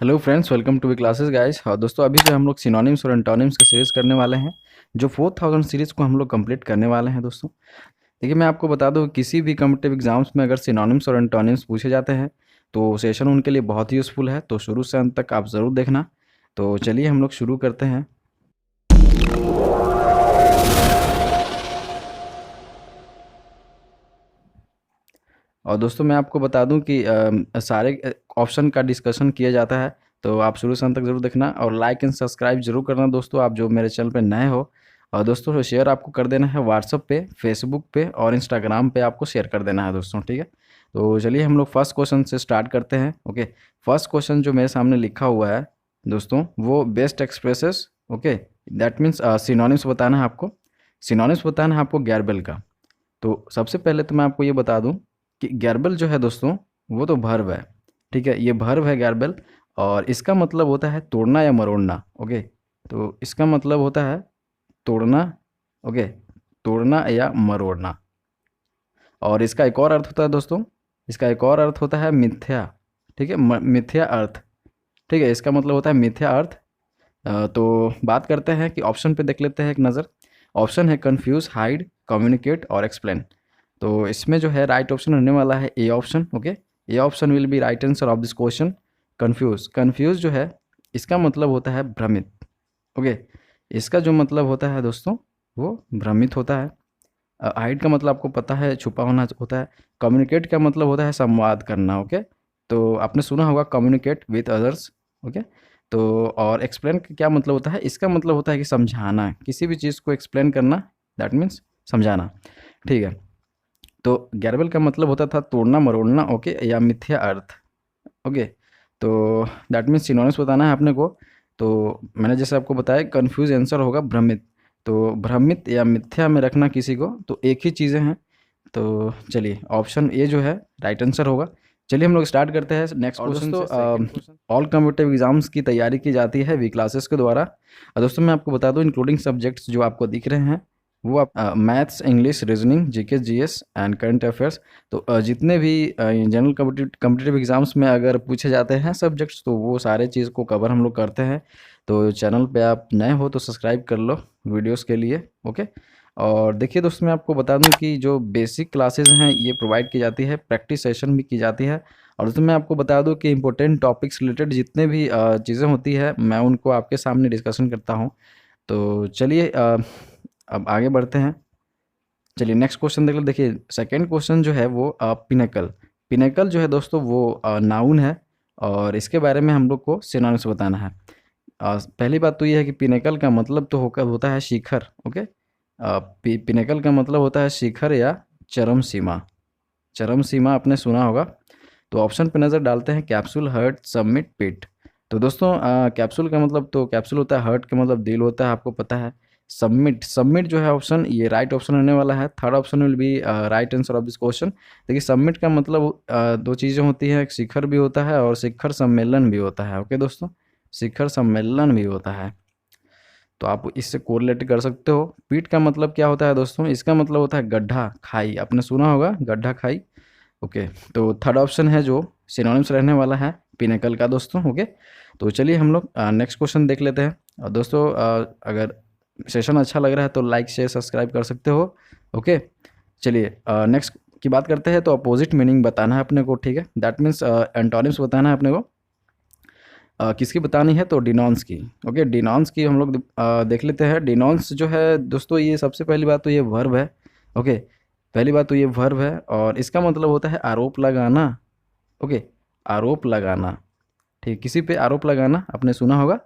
Hello friends, welcome to V classes guys. और दोस्तों अभी जो हम लोग सिनोनिम्स और एंटोनिम्स की सीरीज़ करने वाले हैं, जो 4000 सीरीज़ को हम लोग कंप्लीट करने वाले हैं दोस्तों। देखिए, मैं आपको बता दूं, किसी भी कम्पिटिटिव एग्जाम्स में अगर सिनोनिम्स और एंटोनिम्स पूछे जाते हैं तो सेशन उनके लिए बहुत ही यूज़फुल है, तो शुरू से अंत तक आप ज़रूर देखना। तो चलिए हम लोग शुरू करते हैं। और दोस्तों मैं आपको बता दूं कि सारे ऑप्शन का डिस्कशन किया जाता है, तो आप शुरू से अंत तक ज़रूर देखना और लाइक एंड सब्सक्राइब जरूर करना दोस्तों, आप जो मेरे चैनल पे नए हो। और दोस्तों शेयर आपको कर देना है व्हाट्सअप पे, फेसबुक पे और इंस्टाग्राम पे आपको शेयर कर देना है दोस्तों, ठीक है। तो चलिए हम लोग फर्स्ट क्वेश्चन से स्टार्ट करते हैं। ओके, फर्स्ट क्वेश्चन जो मेरे सामने लिखा हुआ है दोस्तों, वो best expresses, okay, that means synonyms बताना है आपको। सिनोनिम्स बताना है आपको गैरबेल का। तो सबसे पहले तो मैं आपको ये बता दूं कि गैरबल जो है दोस्तों, वो तो भर्व है, ठीक है। ये भर्व है गैरबल, और इसका मतलब होता है तोड़ना या मरोड़ना। ओके, तो इसका मतलब होता है तोड़ना, ओके, तोड़ना या मरोड़ना। और इसका एक और अर्थ होता है दोस्तों, इसका एक और अर्थ होता है मिथ्या, ठीक है, मिथ्या अर्थ, ठीक है। इसका मतलब होता है मिथ्या अर्थ। तो बात करते हैं कि ऑप्शन पे देख लेते हैं एक नज़र। ऑप्शन है कन्फ्यूज, हाइड, कम्युनिकेट और एक्सप्लेन। तो इसमें जो है राइट ऑप्शन होने वाला है A option. Okay, A option will be right answer of this question. Confuse, confuse जो है इसका मतलब होता है भ्रमित। ओके, इसका जो मतलब होता है दोस्तों, वो भ्रमित होता है। हाइड का मतलब आपको पता है छुपा होना होता है। कम्युनिकेट का मतलब होता है संवाद करना। ओके, तो आपने सुना होगा कम्युनिकेट विथ अदर्स। ओके, तो और एक्सप्लेन का क्या मतलब होता है, इसका मतलब होता है कि समझाना, किसी भी चीज़ को एक्सप्लेन करना, दैट मीन्स समझाना, ठीक है। तो गैरबल का मतलब होता था तोड़ना मरोड़ना, ओके, या मिथ्या अर्थ। ओके, तो दैट मीन्स सिनोनिम्स बताना है अपने को। तो मैंने जैसे आपको बताया कंफ्यूज आंसर होगा भ्रमित। तो भ्रमित या मिथ्या में रखना किसी को, तो एक ही चीज़ें हैं। तो चलिए ऑप्शन ए जो है राइट आंसर होगा। चलिए हम लोग स्टार्ट करते हैं नेक्स्ट और क्वेश्चन दोस्तों से। ऑल कम्पिटिटिव एग्जाम्स की तैयारी की जाती है वी क्लासेस के द्वारा। और दोस्तों मैं आपको बता दूं, इंक्लूडिंग सब्जेक्ट्स जो आपको दिख रहे हैं, वो आप maths, English, reasoning, GK, GS and current affairs. तो जितने भी जनरल कम्पिटिटिव एग्जाम्स में अगर पूछे जाते हैं सब्जेक्ट्स, तो वो सारे चीज़ को कवर हम लोग करते हैं। तो चैनल पे आप नए हो तो सब्सक्राइब कर लो वीडियोस के लिए। ओके, और देखिए दोस्तों मैं आपको बता दूं कि जो बेसिक क्लासेस हैं ये प्रोवाइड की जाती है, प्रैक्टिस सेशन भी की जाती है। और दोस्तों मैं आपको बता दूं कि इंपॉर्टेंट टॉपिक्स रिलेटेड जितने भी चीज़ें होती है, मैं उनको आपके सामने डिस्कशन करता हूं। तो चलिए अब आगे बढ़ते हैं। चलिए नेक्स्ट क्वेश्चन देख लो। देखिए सेकंड क्वेश्चन जो है वो पिनेकल। पिनेकल जो है दोस्तों वो नाउन है, और इसके बारे में हम लोग को सिनोनिम्स बताना है। पहली बात तो ये है कि पिनेकल का मतलब तो होकर होता है शिखर। ओके, पिनेकल का मतलब होता है शिखर या चरम सीमा। चरम सीमा आपने सुना होगा। तो ऑप्शन पे नज़र डालते हैं, कैप्सूल, हर्ट, सबमिट, पिट। तो दोस्तों कैप्सूल का मतलब तो कैप्सूल होता है, हर्ट का मतलब दिल होता है, आपको पता है। सबमिट, सबमिट जो है ऑप्शन, ये राइट ऑप्शन होने वाला है। Third option will be right answer of this question. देखिए सबमिट का मतलब दो चीज़ें होती हैं, एक शिखर भी होता है और शिखर सम्मेलन भी होता है। ओके दोस्तों, शिखर सम्मेलन भी होता है, तो आप इससे कोरिलेट कर सकते हो। पीठ का मतलब क्या होता है दोस्तों, इसका मतलब होता है गड्ढा, खाई, आपने सुना होगा गड्ढा, खाई। ओके, तो थर्ड ऑप्शन है जो सिनोनिम्स रहने वाला है पिनेकल का दोस्तों। ओके, तो चलिए हम लोग नेक्स्ट क्वेश्चन देख लेते हैं। और दोस्तों अगर सेशन अच्छा लग रहा है तो लाइक शेयर सब्सक्राइब कर सकते हो। ओके, चलिए नेक्स्ट की बात करते हैं। तो अपोजिट मीनिंग बताना है अपने को, ठीक है, दैट मीन्स एंटोनिम्स बताना है अपने को। किसकी बतानी है, तो डिनॉन्स की। ओके, डिनॉन्स की हम लोग देख लेते हैं। डिनॉन्स जो है दोस्तों, ये सबसे पहली बात तो ये वर्ब है। ओके, पहली बात तो ये वर्ब है, और इसका मतलब होता है आरोप लगाना। ओके, आरोप लगाना, ठीक, किसी पे आरोप लगाना, आपने सुना होगा।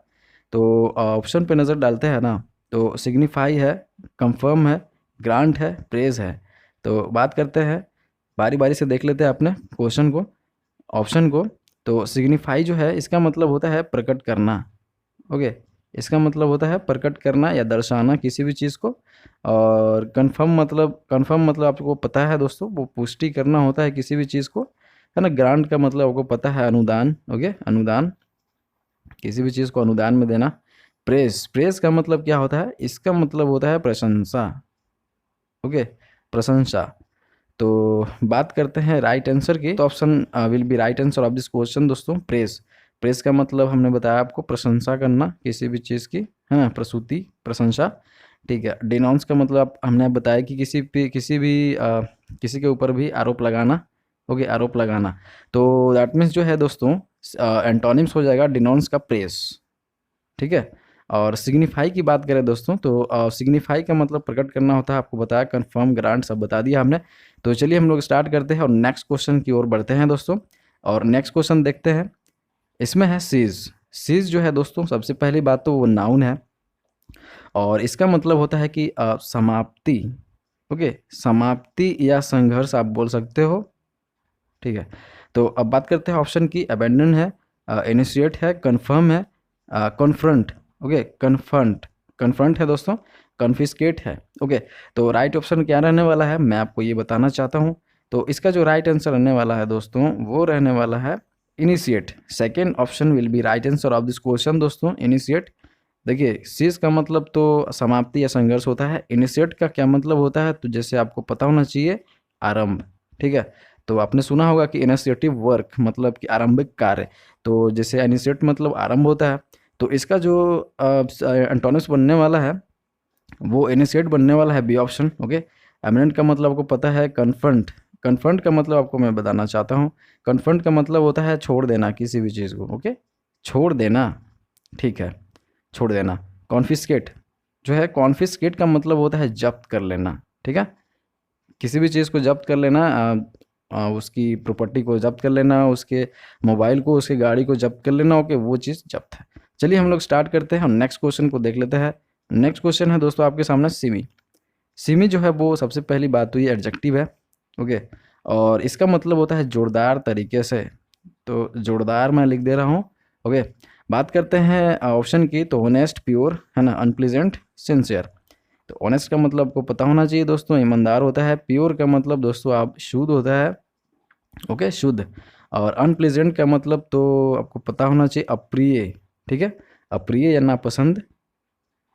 तो ऑप्शन पे नज़र डालते हैं ना, तो सिग्निफाई है, कंफर्म है, ग्रांट है, प्रेज है। तो बात करते हैं, बारी बारी से देख लेते हैं अपने क्वेश्चन को, ऑप्शन को। तो सिग्निफाई जो है इसका मतलब होता है प्रकट करना। ओके, इसका मतलब होता है प्रकट करना या दर्शाना किसी भी चीज़ को। और कंफर्म मतलब आपको पता है दोस्तों, वो पुष्टि करना होता है किसी भी चीज़ को, है ना। ग्रांट का मतलब आपको पता है अनुदान। ओके, अनुदान, किसी भी चीज़ को अनुदान में देना। प्रेस, प्रेस का मतलब क्या होता है, इसका मतलब होता है प्रशंसा। ओके, प्रशंसा। तो बात करते हैं राइट आंसर की। तो option will be right answer of this question दोस्तों, प्रेस। प्रेस का मतलब हमने बताया आपको प्रशंसा करना किसी भी चीज़ की, है ना, प्रसूति, प्रशंसा। ठीक है। डिनाउंस का मतलब हमने बताया कि किसी के ऊपर भी आरोप लगाना। ओके, आरोप लगाना। तो दैट मीन्स जो है दोस्तों, एंटोनिम्स हो जाएगा डिनाउंस का प्रेस। ठीक है। और सिग्निफाई की बात करें दोस्तों, तो सिग्निफाई का मतलब प्रकट करना होता है, आपको बताया, कंफर्म, ग्रांट, सब बता दिया हमने। तो चलिए हम लोग स्टार्ट करते हैं और नेक्स्ट क्वेश्चन की ओर बढ़ते हैं दोस्तों। और नेक्स्ट क्वेश्चन देखते हैं। इसमें है सीज। सीज जो है दोस्तों, सबसे पहली बात तो वो नाउन है और इसका मतलब होता है कि समाप्ति। ओके, समाप्ति या संघर्ष आप बोल सकते हो। ठीक है। तो अब बात करते हैं ऑप्शन की। अबेंडन है, इनिशिएट है, कन्फर्म है, कॉन्फ्रंट। ओके, कन्फ्रंट, कन्फ्रंट है दोस्तों, कन्फिस्केट है। ओके, तो राइट ऑप्शन क्या रहने वाला है मैं आपको ये बताना चाहता हूँ। तो इसका जो राइट आंसर रहने वाला है दोस्तों, वो रहने वाला है initiate. Second option will be right answer of this question दोस्तों, इनिशिएट। देखिए, सीज का मतलब तो समाप्ति या संघर्ष होता है। इनिशिएट का क्या मतलब होता है, तो जैसे आपको पता होना चाहिए, आरंभ। ठीक है। तो आपने सुना होगा कि इनिशिएटिव वर्क मतलब कि आरंभिक कार्य। तो जैसे इनिशिएट मतलब आरंभ होता है, तो इसका जो एंटोनिम्स बनने वाला है वो इनिशिएट बनने वाला है, बी ऑप्शन। ओके। एमिनेंट का मतलब आपको पता है, कन्फ्रंट। कन्फ्रंट का मतलब आपको मैं बताना चाहता हूँ, कन्फ्रंट का मतलब होता है छोड़ देना किसी भी चीज़ को। ओके, छोड़ देना। ठीक है, छोड़ देना। कॉन्फिस्केट जो है, कॉन्फिस्केट का मतलब होता है जब्त कर लेना। ठीक है, किसी भी चीज़ को जब्त कर लेना, उसकी प्रॉपर्टी को जब्त कर लेना, उसके मोबाइल को, उसकी गाड़ी को जब्त कर लेना। ओके, वो चीज़ जब्त है। चलिए हम लोग स्टार्ट करते हैं और नेक्स्ट क्वेश्चन को देख लेते हैं। नेक्स्ट क्वेश्चन है दोस्तों आपके सामने सिमी। सिमी जो है वो सबसे पहली बात तो ये एडजेक्टिव है। ओके, और इसका मतलब होता है जोरदार तरीके से। तो जोरदार मैं लिख दे रहा हूँ। ओके, बात करते हैं ऑप्शन की। तो ऑनेस्ट, प्योर, है ना, अनप्लीजेंट, सिंसियर। तो ऑनेस्ट का मतलब आपको पता होना चाहिए दोस्तों, ईमानदार होता है। प्योर का मतलब दोस्तों आप शुद्ध होता है। ओके, शुद्ध। और अनप्लीजेंट का मतलब तो आपको पता होना चाहिए, अप्रिय। ठीक है, अप्रिय या नापसंद।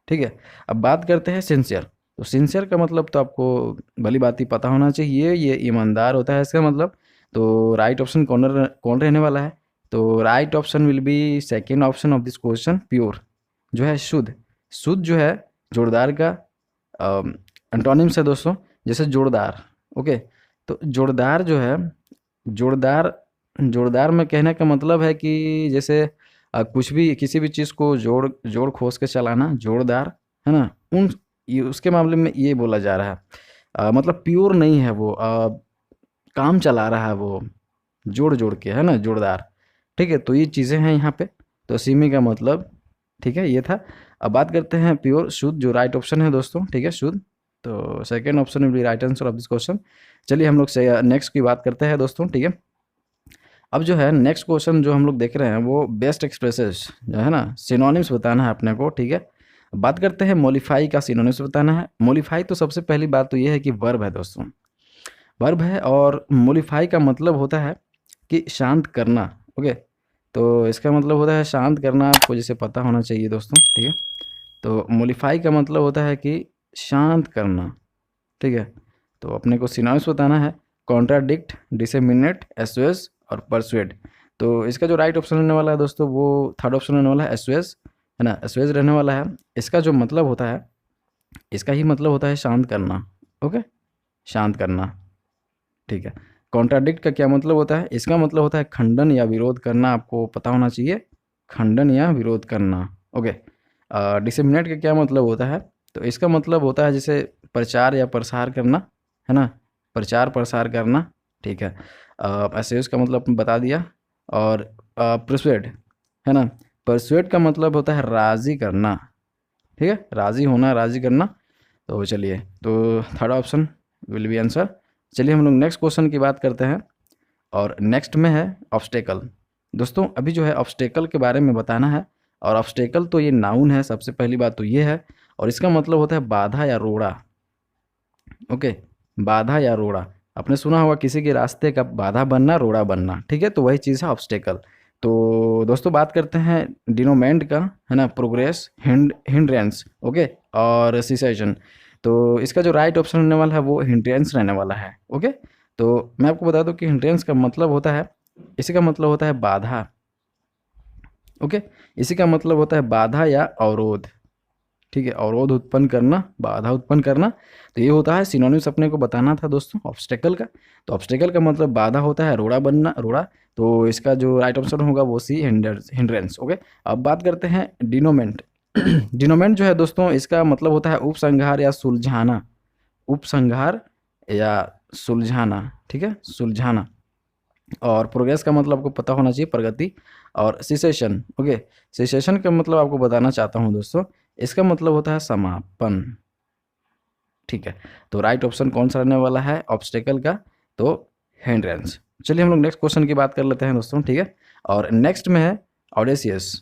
ठीक है। अब बात करते हैं सिंसियर। तो सिंसियर का मतलब तो आपको भली बात ही पता होना चाहिए, ये ईमानदार होता है इसका मतलब। तो राइट ऑप्शन कौन कौन रहने वाला है, तो right option will B second option of this question, pure, जो है शुद्ध। शुद्ध जो है जोरदार का एंटोनिम्स है दोस्तों, जैसे जोरदार। ओके, तो जोरदार जो है, जोरदार, जोरदार में कहने का मतलब है कि जैसे कुछ भी, किसी भी चीज़ को जोड़ जोड़ खोस के चलाना, जोरदार, है ना। उसके मामले में ये बोला जा रहा है, मतलब प्योर नहीं है वो, काम चला रहा है वो जोड़ जोड़ के, है ना, जोरदार। ठीक है, तो ये चीज़ें हैं यहाँ पे। तो सिमी का मतलब, ठीक है, ये था। अब बात करते हैं प्योर, शुद्ध, जो राइट ऑप्शन है दोस्तों। ठीक है, शुद्ध। तो second option will be right answer of this question. चलिए हम लोग से नेक्स्ट की बात करते हैं दोस्तों। ठीक है, अब जो है नेक्स्ट क्वेश्चन जो हम लोग देख रहे हैं वो बेस्ट एक्सप्रेसेस जो है ना, सिनोनिम्स बताना है अपने को। ठीक है, बात करते हैं मॉडिफाई का, सिनोनिम्स बताना है। मॉडिफाई तो सबसे पहली बात तो ये है कि वर्ब है दोस्तों, वर्ब है। और मॉडिफाई का मतलब होता है कि शांत करना। ओके, तो इसका मतलब होता है शांत करना, आपको जैसे पता होना चाहिए दोस्तों। ठीक है, तो मॉडिफाई का मतलब होता है कि शांत करना। ठीक है, तो अपने को सिनोनिम्स बताना है, कॉन्ट्राडिक्ट, डिसेमिनेट, एसोएस और परसुएड। तो इसका जो राइट ऑप्शन रहने वाला है दोस्तों, वो थर्ड ऑप्शन रहने वाला है, एसोएस, है ना, एसोएस रहने वाला है। इसका जो मतलब होता है, इसका ही मतलब होता है शांत करना। ओके, शांत करना। ठीक है, कॉन्ट्राडिक्ट का क्या मतलब होता है, इसका मतलब होता है खंडन या विरोध करना, आपको पता होना चाहिए, खंडन या विरोध करना। ओके, डिसेमिनेट का क्या मतलब होता है, तो इसका मतलब होता है जैसे प्रचार या प्रसार करना, है ना, प्रचार प्रसार करना। ठीक है, ऐसे उसका मतलब आपने बता दिया। और परसुएड, है ना, परसुएड का मतलब होता है राज़ी करना। ठीक है, राज़ी होना, राज़ी करना। तो चलिए, तो third option will B answer. चलिए हम लोग नेक्स्ट क्वेश्चन की बात करते हैं और नेक्स्ट में है ऑब्स्टेकल। दोस्तों अभी जो है ऑब्स्टेकल के बारे में बताना है। और ऑब्स्टेकल तो ये नाउन है, सबसे पहली बात तो ये है, और इसका मतलब होता है बाधा या रोड़ा। ओके, बाधा या रोड़ा, आपने सुना होगा किसी के रास्ते का बाधा बनना, रोड़ा बनना। ठीक है, तो वही चीज़ है ऑब्स्टेकल। तो दोस्तों बात करते हैं डिनोमेंट का, है ना, प्रोग्रेस, हिंड्रेंस। ओके, और सिसेशन। तो इसका जो राइट ऑप्शन रहने वाला है वो हिंड्रेंस रहने वाला है। ओके, तो मैं आपको बता दूं कि हिंड्रेंस का मतलब होता है, इसी का मतलब होता है बाधा। ओके, इसी का मतलब होता है बाधा या अवरोध। ठीक है, अवरोध उत्पन्न करना, बाधा उत्पन्न करना। तो ये होता है सिनोनिम्स अपने को बताना था दोस्तों ऑब्स्टेकल का। तो ऑब्स्टेकल का मतलब बाधा होता है, रोड़ा बनना, रोड़ा। तो इसका जो राइट ऑप्शन होगा वो सी, हिंड्रेंस। ओके, अब बात करते हैं डिनोमेंट। डिनोमेंट जो है दोस्तों, इसका मतलब होता है उपसंहार या सुलझाना, उपसंहार या सुलझाना। ठीक है, सुलझाना। और प्रोग्रेस का मतलब आपको पता होना चाहिए, प्रगति। और सिसेशन, ओके, सिसेशन का मतलब आपको बताना चाहता हूँ दोस्तों, इसका मतलब होता है समापन। ठीक है, तो राइट ऑप्शन कौन सा रहने वाला है ऑब्स्टेकल का? तो हिंड्रेंस। चलिए हम लोग नेक्स्ट क्वेश्चन की बात कर लेते हैं दोस्तों। ठीक है, और नेक्स्ट में है ऑडेसियस।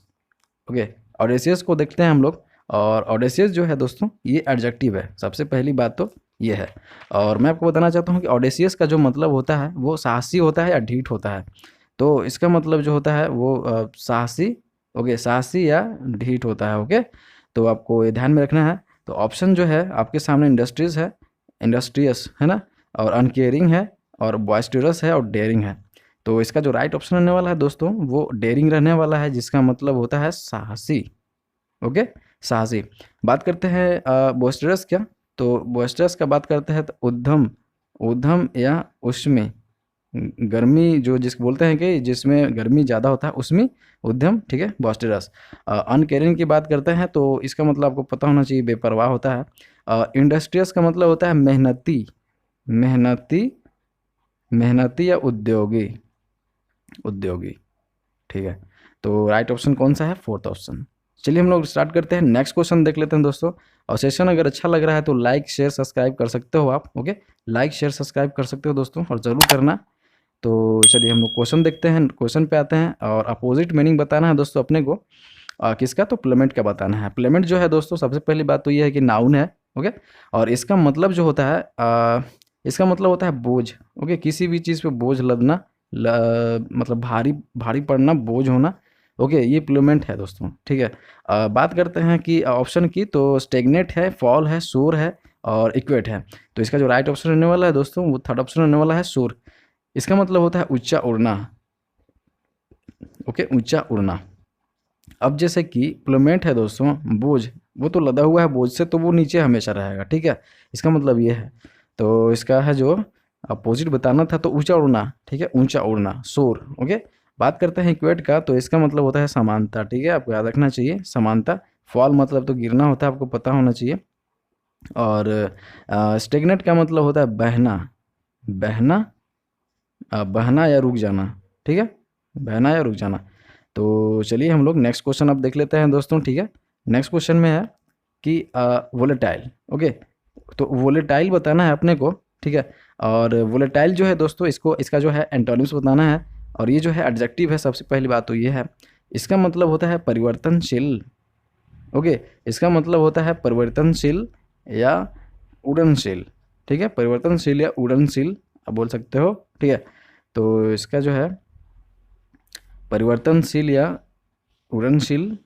ओके, ऑडेसियस को देखते हैं हम लोग। और ऑडेसियस जो है दोस्तों, ये एडजेक्टिव है, सबसे पहली बात तो ये है। और मैं आपको बताना चाहता हूँ कि ऑडेसियस का जो मतलब होता है वो साहसी होता है या ढीठ होता है। तो इसका मतलब जो होता है वो साहसी। ओके, साहसी या ढीठ होता है। ओके, तो आपको ये ध्यान में रखना है। तो ऑप्शन जो है आपके सामने इंडस्ट्रीज है, इंडस्ट्रियस है ना, और अनकेयरिंग है, और बॉयस्टरस है, और डेयरिंग है। तो इसका जो राइट ऑप्शन रहने वाला है दोस्तों वो डेयरिंग रहने वाला है, जिसका मतलब होता है साहसी। ओके, साहसी। बात करते हैं बॉयस्टरस क्या? तो बॉयस्टरस का बात करते हैं तो उद्यम, उद्यम या उष्मी, गर्मी जो जिसको बोलते हैं कि जिसमें गर्मी ज़्यादा होता है उसमें उद्यम। ठीक है, बॉस्टरस। अनकेयरिंग की बात करते हैं तो इसका मतलब आपको पता होना चाहिए, बेपरवाह होता है। इंडस्ट्रियस का मतलब होता है मेहनती, मेहनती, मेहनती या उद्योगी, उद्योगी। ठीक है, तो राइट ऑप्शन कौन सा है? Fourth option. चलिए हम लोग स्टार्ट करते हैं, नेक्स्ट क्वेश्चन देख लेते हैं दोस्तों। और सेशन अगर अच्छा लग रहा है तो लाइक शेयर सब्सक्राइब कर सकते हो आप। ओके, लाइक शेयर सब्सक्राइब कर सकते हो दोस्तों, और ज़रूर करना। तो चलिए हम लोग क्वेश्चन देखते हैं, क्वेश्चन पे आते हैं। और अपोजिट मीनिंग बताना है दोस्तों अपने को। किसका? तो प्लेमेंट का बताना है। प्लेमेंट जो है दोस्तों, सबसे पहली बात तो ये है कि नाउन है। ओके, और इसका मतलब जो होता है इसका मतलब होता है बोझ। ओके, किसी भी चीज़ पे बोझ लदना, मतलब भारी भारी पड़ना, बोझ होना। ओके, ये प्लेमेंट है दोस्तों। ठीक है, बात करते हैं कि ऑप्शन की, तो स्टेगनेट है, फॉल है, सोर है, और इक्वेट है। तो इसका जो राइट ऑप्शन रहने वाला है दोस्तों वो थर्ड ऑप्शन रहने वाला है, सोर। इसका मतलब होता है ऊंचा उड़ना। ओके, ऊंचा उड़ना। अब जैसे कि प्लूमेट है दोस्तों, बोझ, वो तो लदा हुआ है बोझ से, तो वो नीचे हमेशा रहेगा। ठीक है, इसका मतलब ये है। तो इसका है जो अपोजिट बताना था, तो ऊंचा उड़ना। ठीक है, ऊंचा उड़ना, सोर। ओके, बात करते हैं इक्वेट का, तो इसका मतलब होता है समानता। ठीक है, आपको याद रखना चाहिए, समानता। फॉल मतलब तो गिरना होता है, आपको पता होना चाहिए। और स्टेगनेट का मतलब होता है बहना, बहना, बहना या रुक जाना। ठीक है, बहना या रुक जाना। तो चलिए हम लोग नेक्स्ट क्वेश्चन अब देख लेते हैं दोस्तों। ठीक है, नेक्स्ट क्वेश्चन में है कि वोलेटाइल। ओके, तो वोलेटाइल बताना है अपने को। ठीक है, और वोलेटाइल जो है दोस्तों, इसको इसका जो है एंटोनिम्स बताना है। और ये जो है एडजेक्टिव है, सबसे पहली बात तो ये है, इसका मतलब होता है परिवर्तनशील। ओके, इसका मतलब होता है परिवर्तनशील या उड़नशील। ठीक है, परिवर्तनशील या उड़नशील आप बोल सकते हो। ठीक है, तो इसका जो है परिवर्तनशील या उड़नशील,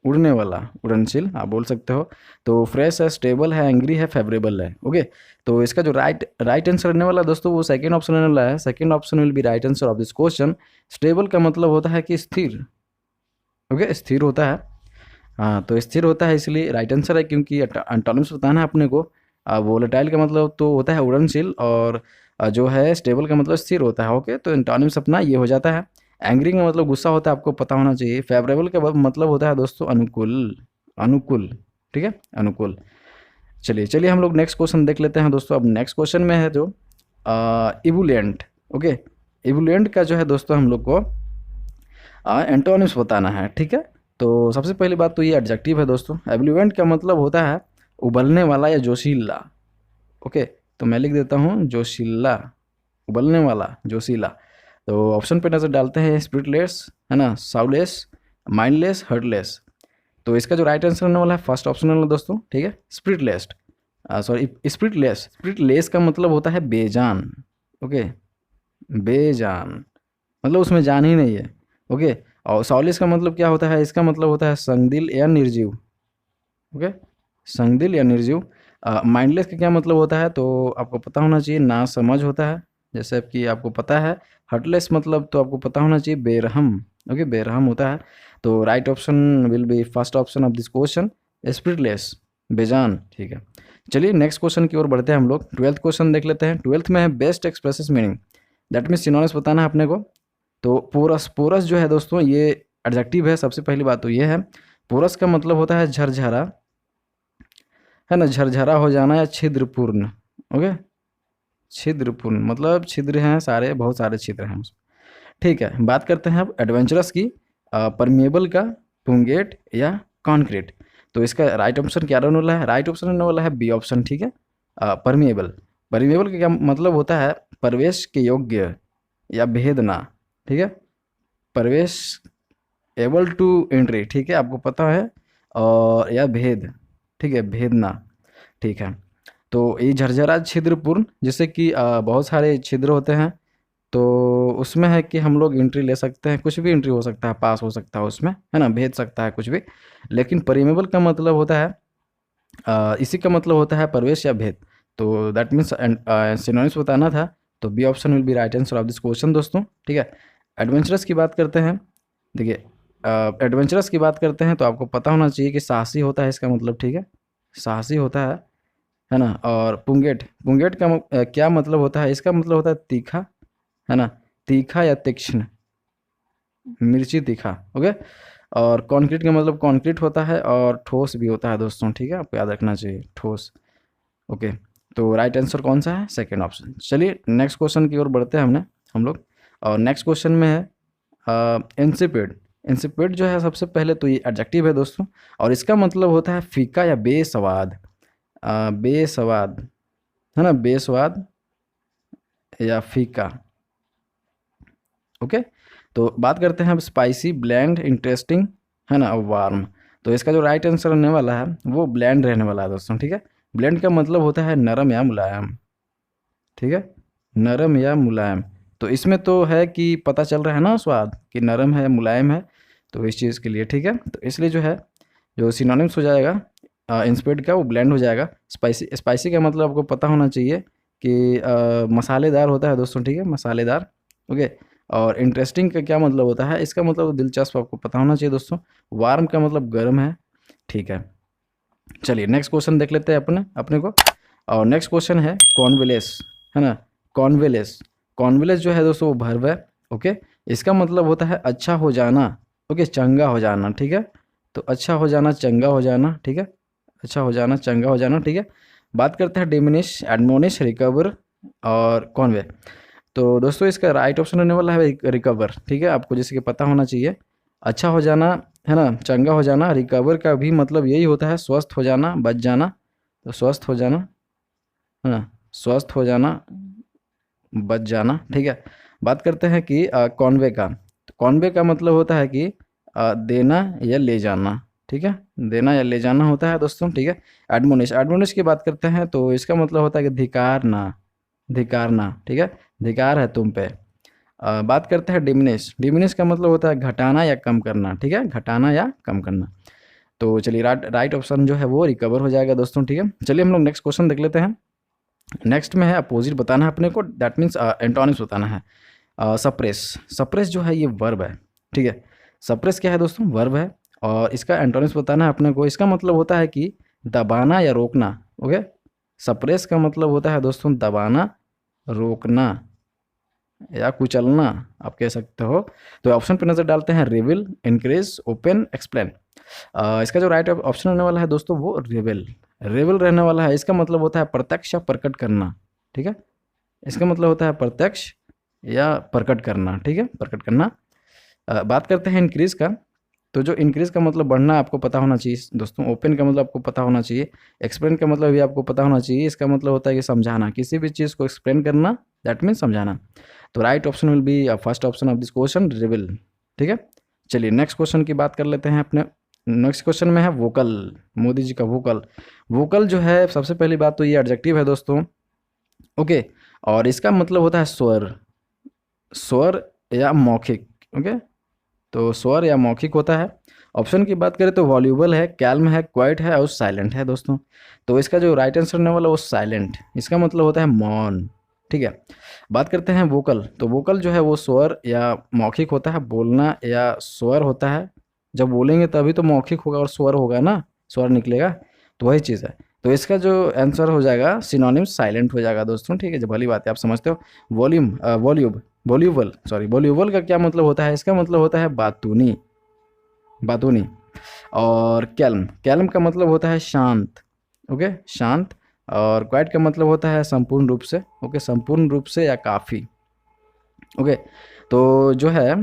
उड़ने वाला, उड़नशील आप बोल सकते हो। तो फ्रेश है, स्टेबल है, एंग्री है, फेवरेबल है। ओके, तो इसका जो राइट आंसर रहने वाला दोस्तों वो सेकंड ऑप्शन रहने वाला है। Second option will be right answer of this question. Stable का मतलब होता है कि स्थिर। ओके, स्थिर होता है। हाँ, तो स्थिर होता है इसलिए राइट आंसर है, क्योंकि एंटोनिम्स बताना है अपने को। वोलेटाइल का मतलब तो होता है उड़नशील, और जो है स्टेबल का मतलब स्थिर होता है। ओके, तो एंटोनिम्स अपना ये हो जाता है। एंग्री का मतलब गुस्सा होता है, आपको पता होना चाहिए। फेवरेबल का मतलब होता है दोस्तों अनुकूल, अनुकूल। ठीक है, अनुकूल। चलिए चलिए हम लोग नेक्स्ट क्वेश्चन देख लेते हैं दोस्तों। अब नेक्स्ट क्वेश्चन में है जो इबुलेंट। ओके, इबुलेंट का जो है दोस्तों हम लोग को एंटोनिम्स बताना है। ठीक है, तो सबसे पहली बात तो ये एडजेक्टिव है दोस्तों। एब्लुएंट का मतलब होता है उबलने वाला या जोशीला। ओके, तो मैं लिख देता हूँ जोशीला, उबलने वाला, जोशीला। तो ऑप्शन पे नजर डालते हैं, स्पिरिटलेस है ना, साउलेस, माइंडलेस, हर्टलेस। तो इसका जो राइट आंसर होने वाला है फर्स्ट ऑप्शन वाला दोस्तों। ठीक है, स्पिरिटलेस, सॉरी स्पिरिटलेस। स्पिरिटलेस का मतलब होता है बेजान। ओके, बेजान, मतलब उसमें जान ही नहीं है। ओके, और सॉलिस का मतलब क्या होता है? इसका मतलब होता है संगदिल या निर्जीव। ओके, संगदिल या निर्जीव। माइंडलेस का क्या मतलब होता है? तो आपको पता होना चाहिए, ना समझ होता है, जैसे कि आपको पता है। हार्टलेस मतलब तो आपको पता होना चाहिए, बेरहम। ओके, बेरहम होता है। तो right option will be first option of this question, spiritless, बेजान। ठीक है, चलिए नेक्स्ट क्वेश्चन की ओर बढ़ते हैं हम लोग। 12th क्वेश्चन देख लेते हैं। 12th में है best expressive meaning, that means synonyms बताना है अपने को। तो पोरस, पोरस जो है दोस्तों ये एडजेक्टिव है। सबसे पहली बात तो ये है, पोरस का मतलब होता है झरझरा, है ना, झरझरा हो जाना या छिद्रपूर्ण। ओके, छिद्रपूर्ण मतलब छिद्र हैं सारे, बहुत सारे छिद्र हैं उसमें। ठीक है, बात करते हैं अब एडवेंचरस की। परमिएबल का पुंगेट या कॉन्क्रीट। तो इसका राइट ऑप्शन क्या रहने वाला है? राइट ऑप्शन रहने वाला है बी ऑप्शन। ठीक है, परमिएबल। परमिएबल का क्या मतलब होता है? प्रवेश के योग्य या भेदना। ठीक है, प्रवेश, एबल टू एंट्री, ठीक है, आपको पता है, और या भेद, ठीक है, भेदना। ठीक है, तो ये झरझरा छिद्रपूर्ण, जैसे कि बहुत सारे छिद्र होते हैं, तो उसमें है कि हम लोग एंट्री ले सकते हैं, कुछ भी एंट्री हो सकता है, पास हो सकता है उसमें, है ना, भेद सकता है कुछ भी। लेकिन परमेबल का मतलब होता है इसी का मतलब होता है प्रवेश या भेद। तो दैट मीन्स सिनोनिम्स बताना था, तो B option will be right answer of this question दोस्तों। ठीक है, एडवेंचरस की बात करते हैं। देखिए, एडवेंचरस की बात करते हैं तो आपको पता होना चाहिए कि साहसी होता है इसका मतलब। ठीक है, साहसी होता है ना। और पुंगेट, पुंगेट का क्या मतलब होता है? इसका मतलब होता है तीखा, है ना, तीखा या तीक्ष्ण, मिर्ची तीखा। ओके, और कंक्रीट का मतलब कंक्रीट होता है और ठोस भी होता है दोस्तों। ठीक है, आपको याद रखना चाहिए, ठोस। ओके, तो राइट आंसर कौन सा है? Second option. चलिए नेक्स्ट क्वेश्चन की ओर बढ़ते हैं हम लोग। और नेक्स्ट क्वेश्चन में है इंसिपिड। इंसिपिड जो है सबसे पहले तो ये एडजेक्टिव है दोस्तों, और इसका मतलब होता है फीका या बेस्वाद। बेस्वाद, है ना, बेस्वाद या फीका। ओके, तो बात करते हैं अब स्पाइसी, ब्लैंड, इंटरेस्टिंग, है ना, और वार्म। तो इसका जो राइट आंसर रहने वाला है वो ब्लैंड रहने वाला है दोस्तों। ठीक है, ब्लैंड का मतलब होता है नरम या मुलायम। ठीक है, नरम या मुलायम। तो इसमें तो है कि पता चल रहा है ना स्वाद कि नरम है मुलायम है, तो इस चीज़ के लिए। ठीक है, तो इसलिए जो है, जो सिनोनिम्स हो जाएगा इंस्पेड का, वो ब्लेंड हो जाएगा। स्पाइसी, स्पाइसी का मतलब आपको पता होना चाहिए कि मसालेदार होता है दोस्तों। ठीक है, मसालेदार। ओके, और इंटरेस्टिंग का क्या मतलब होता है? इसका मतलब दिलचस्प, आपको पता होना चाहिए दोस्तों। वार्म का मतलब गर्म है। ठीक है, चलिए नेक्स्ट क्वेश्चन देख लेते हैं अपने को। और नेक्स्ट क्वेश्चन है कॉन्वेलेस, है ना, कॉन्वेलेस। कॉन्वेलेस जो है दोस्तों वो वर्ब है। ओके, इसका मतलब होता है अच्छा हो जाना। ओके, चंगा हो जाना। ठीक है, तो अच्छा हो जाना, चंगा हो जाना। ठीक है, अच्छा हो जाना, चंगा हो जाना। ठीक है, बात करते हैं डिमिनिश, एडमोनिश, रिकवर और कॉन्वे। तो दोस्तों इसका राइट ऑप्शन होने वाला है रिकवर। ठीक है, आपको जैसे कि पता होना चाहिए, अच्छा हो जाना, है ना, चंगा हो जाना। रिकवर का भी मतलब यही होता है स्वस्थ हो जाना, बच जाना। तो स्वस्थ हो जाना, है ना, स्वस्थ हो जाना, बच जाना। ठीक है, बात करते हैं कि कॉन्वे का। तो कॉन्वे का मतलब होता है कि देना या ले जाना। ठीक है, देना या ले जाना होता है दोस्तों। ठीक है, एडमोनिश, एडमोनिश की बात करते हैं तो इसका मतलब होता है कि धिकारना, धिकारना। ठीक है, धिकार है तुम पे। बात करते हैं डिमिनिश, डिमिनिश का मतलब होता है घटाना या कम करना। ठीक है, घटाना या कम करना। तो चलिए राइट ऑप्शन जो है वो रिकवर हो जाएगा दोस्तों। ठीक है, चलिए हम लोग नेक्स्ट क्वेश्चन देख लेते हैं। नेक्स्ट में है अपोजिट बताना है अपने को, दैट मीन्स एंटोनिम्स बताना है। सप्रेस, सप्रेस जो है ये वर्ब है। ठीक है, सप्रेस क्या है दोस्तों? वर्ब है, और इसका एंटोनिम्स बताना है अपने को। इसका मतलब होता है कि दबाना या रोकना। ओके, सप्रेस का मतलब होता है दोस्तों दबाना, रोकना या कुचलना, आप कह सकते हो। तो ऑप्शन पे नज़र डालते हैं, रिविल, इनक्रेज, ओपन, एक्सप्लेन। इसका जो राइट ऑप्शन रहने वाला है दोस्तों वो रिविल, रिविल रहने वाला है। इसका मतलब होता है प्रत्यक्ष या प्रकट करना। ठीक है, इसका मतलब होता है प्रत्यक्ष या प्रकट करना। ठीक है, प्रकट करना। बात करते हैं इंक्रीज का। तो जो इंक्रीज का मतलब बढ़ना आपको पता होना चाहिए दोस्तों। ओपन का मतलब आपको पता होना चाहिए। एक्सप्लेन का मतलब भी आपको पता होना चाहिए। इसका मतलब होता है कि समझाना, किसी भी चीज़ को एक्सप्लेन करना, दैट मीन्स समझाना। तो right option will be first option of this question, reveal. ठीक है, चलिए नेक्स्ट क्वेश्चन की बात कर लेते हैं अपने। नेक्स्ट क्वेश्चन में है वोकल, मोदी जी का वोकल। वोकल जो है सबसे पहली बात तो ये एडजेक्टिव है दोस्तों। ओके, और इसका मतलब होता है स्वर, स्वर या मौखिक। ओके, तो स्वर या मौखिक होता है। ऑप्शन की बात करें तो वॉल्यूबल है, कैल्म है, क्वाइट है और साइलेंट है दोस्तों। तो इसका जो राइट आंसर होने वाला वो साइलेंट, इसका मतलब होता है मौन। ठीक है। बात करते हैं वोकल, तो वोकल जो है वो स्वर या मौखिक होता है, बोलना या स्वर होता है। जब बोलेंगे तभी तो मौखिक होगा और स्वर होगा ना, स्वर निकलेगा, तो वही चीज़ है। तो इसका जो आंसर हो जाएगा सिनोनिम साइलेंट हो जाएगा दोस्तों, ठीक है। जब भली बात है, आप समझते हो। वॉल्यूबल, सॉरी, वॉल्यूबल का क्या मतलब होता है? इसका मतलब होता है बातूनी, बातूनी। और कैल्म का मतलब होता है शांत, ओके, शांत। और क्वाइट का मतलब होता है संपूर्ण रूप से, ओके, संपूर्ण रूप से या काफ़ी, ओके। तो जो है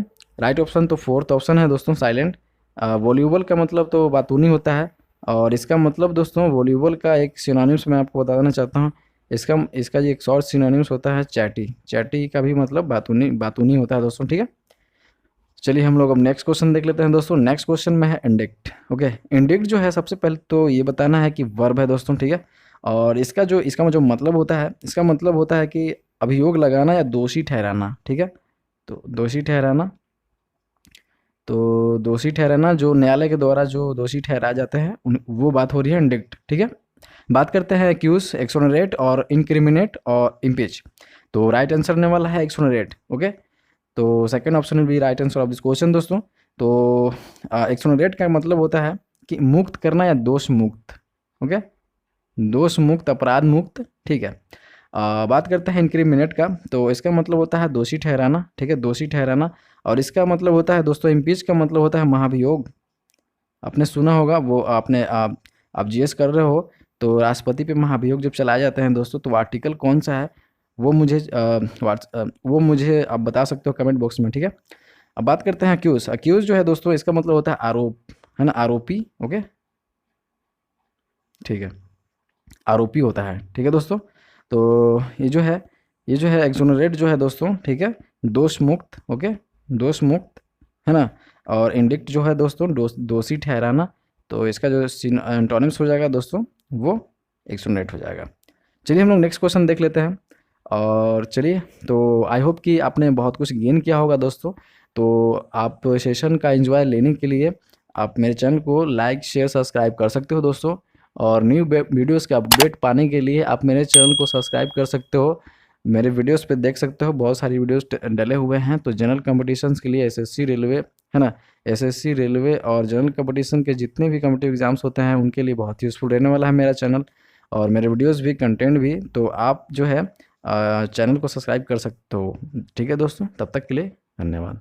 राइट ऑप्शन तो फोर्थ ऑप्शन है दोस्तों, साइलेंट। वॉल्यूबल का मतलब तो बातूनी होता है। और इसका मतलब दोस्तों वॉल्यूबल का एक सिनोनिम्स मैं आपको बता देना चाहता हूँ। इसका इसका जो एक और सिनोनिम्स होता है चैटी, चैटी का भी मतलब बातूनी, बातूनी होता है दोस्तों, ठीक है। चलिए हम लोग अब नेक्स्ट क्वेश्चन देख लेते हैं दोस्तों। नेक्स्ट क्वेश्चन में है इंडिक्ट, ओके। इंडिक्ट जो है सबसे पहले तो ये बताना है कि वर्ब है दोस्तों, ठीक है। और इसका जो मतलब होता है, इसका मतलब होता है कि अभियोग लगाना या दोषी ठहराना, ठीक है। तो दोषी ठहराना, तो दोषी ठहराना जो न्यायालय के द्वारा जो दोषी ठहराए जाते हैं वो बात हो रही है इंडिक्ट, ठीक है। बात करते हैं एक्यूज, एक्सोनरेट और इनक्रिमिनेट और इम्पीच। तो राइट आंसर होने वाला है एक्सोनरेट, ओके। तो second option will be right answer of this question दोस्तों। तो एक्सोनरेट का मतलब होता है कि मुक्त करना या दोष मुक्त, ओके, दोष मुक्त, अपराध मुक्त, ठीक है। बात करते हैं इंक्रिमिनेट का, तो इसका मतलब होता है दोषी ठहराना, ठीक है, दोषी ठहराना। और इसका मतलब होता है दोस्तों इम्पीच का मतलब होता है महाभियोग। आपने सुना होगा वो, आपने आप जीएस कर रहे हो तो राष्ट्रपति पे महाभियोग जब चलाए जाते हैं दोस्तों, तो आर्टिकल कौन सा है वो मुझे आप बता सकते हो कमेंट बॉक्स में, ठीक है। अब बात करते हैं अक्यूज, अक्यूज जो है दोस्तों इसका मतलब होता है आरोप, है ना, आरोपी, ओके, ठीक है, आरोपी होता है, ठीक है दोस्तों। तो ये जो है एक्सोनरेट जो है दोस्तों, ठीक है, दोष मुक्त, ओके, दोष मुक्त, है ना। और इंडिक्ट जो है दोस्तों दोषी ठहराना। तो इसका जो एंटोनिम्स हो जाएगा दोस्तों वो एक्सोनरेट हो जाएगा। चलिए हम लोग नेक्स्ट क्वेश्चन देख लेते हैं। और चलिए, तो आई होप कि आपने बहुत कुछ गेन किया होगा दोस्तों। तो आप सेशन का एंजॉय लेने के लिए आप मेरे चैनल को लाइक शेयर सब्सक्राइब कर सकते हो दोस्तों। और न्यू वीडियोस का अपडेट पाने के लिए आप मेरे चैनल को सब्सक्राइब कर सकते हो। मेरे वीडियोस पे देख सकते हो, बहुत सारी वीडियोस डले हुए हैं। तो जनरल कॉम्पिटिशन्स के लिए एसएससी रेलवे, है ना, एसएससी रेलवे और जनरल कॉम्पिटिशन के जितने भी कॉम्पिटिटिव एग्जाम्स होते हैं उनके लिए बहुत यूज़फुल रहने वाला है मेरा चैनल। और मेरे वीडियोस भी, कंटेंट भी। तो आप जो है चैनल को सब्सक्राइब कर सकते हो, ठीक है दोस्तों। तब तक के लिए धन्यवाद।